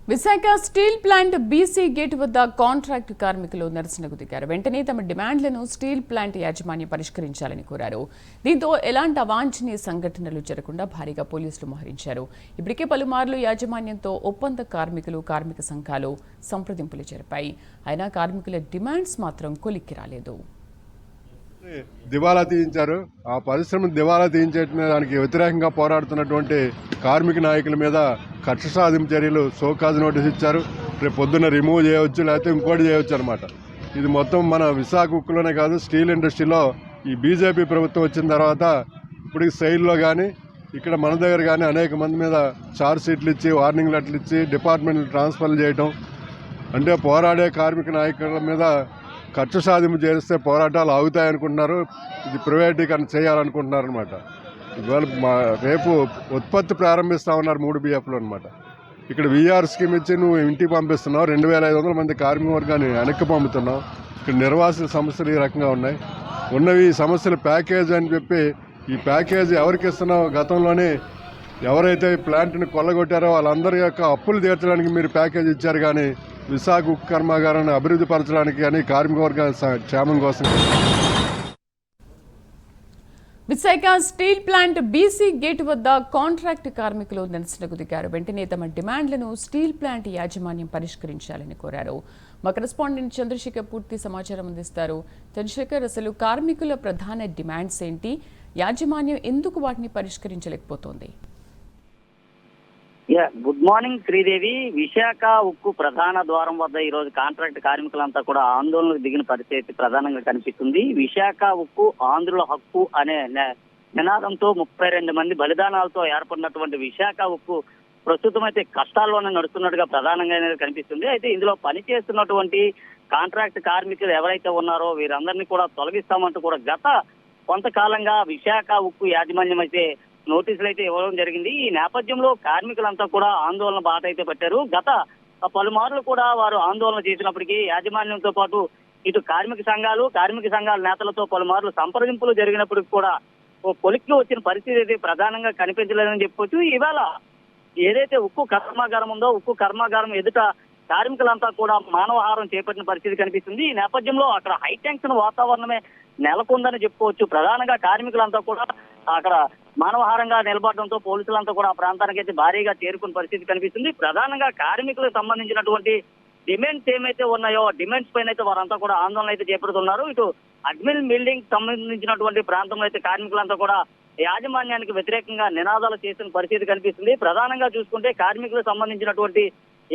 Visakha steel plant BC gate వద్ద contract కార్మికులు నిరసనకు దిగారు. వెంటనే తమ డిమాండ్లను స్టీల్ ప్లాంట్ యాజమాన్యం పరిష్కరించాలని కోరారు. దీంతో ఎలాంటి అవాంఛనీయ సంఘటనలు జరగకుండా భారీగా పోలీసులు మోహరించారు. ఇప్పటికే పలుమార్లు యాజమాన్యంతో ఒప్పంద కార్మికులు, కార్మిక సంఘాలు సంప్రదింపులు జరిపాయి. అయినా కార్మికుల డిమాండ్స్ మాత్రం కొలిక్కి రాలేదు. దివాలా తీయించారు. ఆ పరిశ్రమను దివాలా తీయించే దానికి వ్యతిరేకంగా పోరాడుతున్నటువంటి కార్మిక నాయకుల మీద కక్ష సాధింపు చర్యలు షోకాజ్ నోటీస్ ఇచ్చారు. రేపు పొద్దున్న రిమూవ్ చేయవచ్చు, లేకపోతే ఇంకోటి చేయవచ్చు అనమాట. ఇది మొత్తం మన విశాఖ ఉక్కులోనే కాదు, స్టీల్ ఇండస్ట్రీలో ఈ బీజేపీ ప్రభుత్వం వచ్చిన తర్వాత ఇప్పటికి శైలిలో కానీ ఇక్కడ మన దగ్గర కానీ అనేక మంది మీద చార్జ్ షీట్లు ఇచ్చి, వార్నింగ్ లెటర్లు ఇచ్చి, డిపార్ట్మెంట్లు ట్రాన్స్ఫర్లు చేయటం, అంటే పోరాడే కార్మిక నాయకుల మీద కక్ష సాధింపు చేస్తే పోరాటాలు ఆగుతాయనుకుంటున్నారు. ఇది ప్రైవేటీకరణ చేయాలనుకుంటున్నారు అనమాట. ఇవాళ రేపు ఉత్పత్తి ప్రారంభిస్తా ఉన్నారు 3 BFలో అనమాట. ఇక్కడ వీఆర్ స్కీమ్ ఇచ్చి నువ్వు ఇంటికి పంపిస్తున్నావు, 2500 మంది కార్మిక వర్గాన్ని వెనక్కి పంపుతున్నావు. ఇక్కడ నిర్వాసిత సమస్యలు ఈ రకంగా ఉన్నాయి. ఉన్నవి ఈ సమస్యల ప్యాకేజ్ అని చెప్పి, ఈ ప్యాకేజ్ ఎవరికి ఇస్తున్నావు? గతంలోనే ఎవరైతే ఈ ప్లాంట్ని కొల్లగొట్టారో వాళ్ళందరి యొక్క అప్పులు తీర్చడానికి మీరు ప్యాకేజ్ ఇచ్చారు, కానీ విశాఖ ఉక్కు కర్మాగారాన్ని అభివృద్ధి పరచడానికి కానీ కార్మిక వర్గాల క్షేమం కోసం. Visakha steel plant BC gate వద్ద కాంట్రాక్టు కార్మికులు నిరసనకు దిగారు. వెంటనే తమ డిమాండ్లను స్టీల్ ప్లాంట్ యాజమాన్యం పరిష్కరించాలని కోరారు. మా కరెస్పాండెంట్ చంద్రశేఖర్ పూర్తి సమాచారం అందిస్తారు. చంద్రశేఖర్, అసలు కార్మికుల ప్రధాన డిమాండ్స్ ఏంటి? యాజమాన్యం ఎందుకు వాటిని పరిష్కరించలేకపోతోంది? Good morning Sridevi. విశాఖ ఉక్కు ప్రధాన ద్వారం వద్ద ఈ రోజు కాంట్రాక్ట్ కార్మికులంతా కూడా ఆందోళనకు దిగిన పరిస్థితి ప్రధానంగా కనిపిస్తుంది. విశాఖ ఉక్కు ఆంధ్రుల హక్కు అనే నినాదంతో 32 మంది బలిదానాలతో ఏర్పడినటువంటి విశాఖ ఉక్కు ప్రస్తుతం అయితే కష్టాల్లోనే నడుస్తున్నట్టుగా ప్రధానంగా కనిపిస్తుంది. అయితే ఇందులో పనిచేస్తున్నటువంటి కాంట్రాక్ట్ కార్మికులు ఎవరైతే ఉన్నారో వీరందరినీ కూడా తొలగిస్తామంటూ కూడా గత కొంతకాలంగా విశాఖ ఉక్కు యాజమాన్యం అయితే నోటీసులు అయితే ఇవ్వడం జరిగింది. ఈ నేపథ్యంలో కార్మికులంతా కూడా ఆందోళన బాట అయితే పట్టారు. గత పలుమార్లు కూడా వారు ఆందోళన చేసినప్పటికీ యాజమాన్యంతో పాటు ఇటు కార్మిక సంఘాల నేతలతో పలుమార్లు సంప్రదింపులు జరిగినప్పటికీ కూడా ఓ కొలిక్కి వచ్చిన పరిస్థితి అయితే ప్రధానంగా కనిపించలేదని చెప్పుకోవచ్చు. ఇవాళ ఏదైతే ఉక్కు కర్మాగారం ఉందో, ఉక్కు కర్మాగారం ఎదుట కార్మికులంతా కూడా మానవహారం చేపట్టిన పరిస్థితి కనిపిస్తుంది. ఈ నేపథ్యంలో అక్కడ హైటెన్షన్ వాతావరణమే నెలకొందని చెప్పుకోవచ్చు. ప్రధానంగా కార్మికులంతా కూడా అక్కడ మానవహారంగా నిలబడడంతో పోలీసులంతా కూడా ఆ ప్రాంతానికి అయితే భారీగా చేరుకున్న పరిస్థితి కనిపిస్తుంది. ప్రధానంగా కార్మికులకు సంబంధించినటువంటి డిమాండ్స్ ఏమైతే ఉన్నాయో డిమాండ్స్ పైన అయితే వారంతా కూడా ఆందోళన అయితే చేపడుతున్నారు. ఇటు అడ్మిల్ బిల్డింగ్ సంబంధించినటువంటి ప్రాంతంలో అయితే కార్మికులంతా కూడా యాజమాన్యానికి వ్యతిరేకంగా నినాదాలు చేసిన పరిస్థితి కనిపిస్తుంది. ప్రధానంగా చూసుకుంటే కార్మికులకు సంబంధించినటువంటి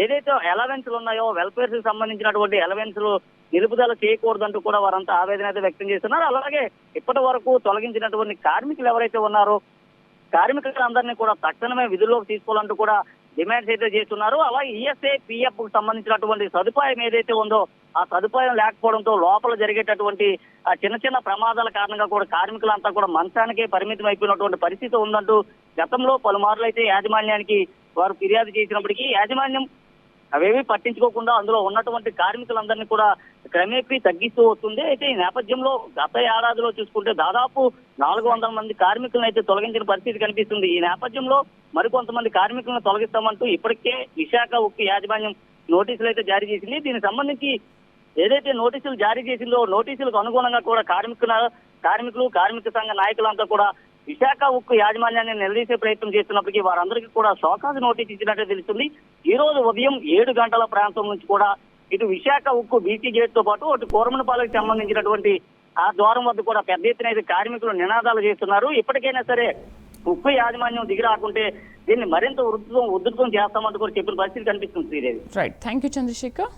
ఏదైతే అలవెన్స్లు ఉన్నాయో వెల్ఫేర్స్ కి సంబంధించినటువంటి అలవెన్స్లు నిలుపుదల చేయకూడదంటూ కూడా వారంతా ఆవేదన అయితే వ్యక్తం చేస్తున్నారు. అలాగే ఇప్పటి వరకు తొలగించినటువంటి కార్మికులు ఎవరైతే ఉన్నారో కార్మికులందరినీ కూడా తక్షణమే విధుల్లోకి తీసుకోవాలంటూ కూడా డిమాండ్స్ అయితే చేస్తున్నారు. అలాగే ఈఎస్ఐ, పిఎఫ్ కు సంబంధించినటువంటి సదుపాయం ఏదైతే ఉందో ఆ సదుపాయం లేకపోవడంతో లోపల జరిగేటటువంటి చిన్న చిన్న ప్రమాదాల కారణంగా కూడా కార్మికులంతా కూడా మంచానికే పరిమితం అయిపోయినటువంటి పరిస్థితి ఉందంటూ గతంలో పలుమార్లు అయితే యాజమాన్యానికి వారు ఫిర్యాదు చేసినప్పటికీ యాజమాన్యం అవేవి పట్టించుకోకుండా అందులో ఉన్నటువంటి కార్మికులందరినీ కూడా క్రమేపీ తగ్గిస్తూ వస్తుంది. అయితే ఈ నేపథ్యంలో గత ఏడాదిలో చూసుకుంటే దాదాపు 400 మంది కార్మికులను అయితే తొలగించిన పరిస్థితి కనిపిస్తుంది. ఈ నేపథ్యంలో మరికొంతమంది కార్మికులను తొలగిస్తామంటూ ఇప్పటికే విశాఖ ఉక్కు యాజమాన్యం నోటీసులు అయితే జారీ చేసింది. దీనికి సంబంధించి ఏదైతే నోటీసులు జారీ చేసిందో నోటీసులకు అనుగుణంగా కూడా కార్మికులు కార్మిక సంఘ నాయకులంతా కూడా విశాఖ ఉక్కు యాజమాన్యాన్ని నిలదీసే ప్రయత్నం చేస్తున్నప్పటికీ వారందరికీ కూడా షోకాజ్ నోటీస్ ఇచ్చినట్టే తెలుస్తుంది. ఈ రోజు ఉదయం 7 గంటల ప్రాంతం నుంచి కూడా ఇటు విశాఖ ఉక్కు బీసీ గేట్ తో పాటు అటు కోరమనపాలెకి సంబంధించినటువంటి ఆ ద్వారం వద్ద కూడా పెద్ద ఎత్తున అయితే కార్మికులు నినాదాలు చేస్తున్నారు. ఇప్పటికైనా సరే ఉక్కు యాజమాన్యం దిగి రాకుంటే దీన్ని మరింత ఉధృతం చేస్తామంటూ కూడా చెప్పిన పరిస్థితి కనిపిస్తుంది Sridevi. Right, thank you Chandrasekhar.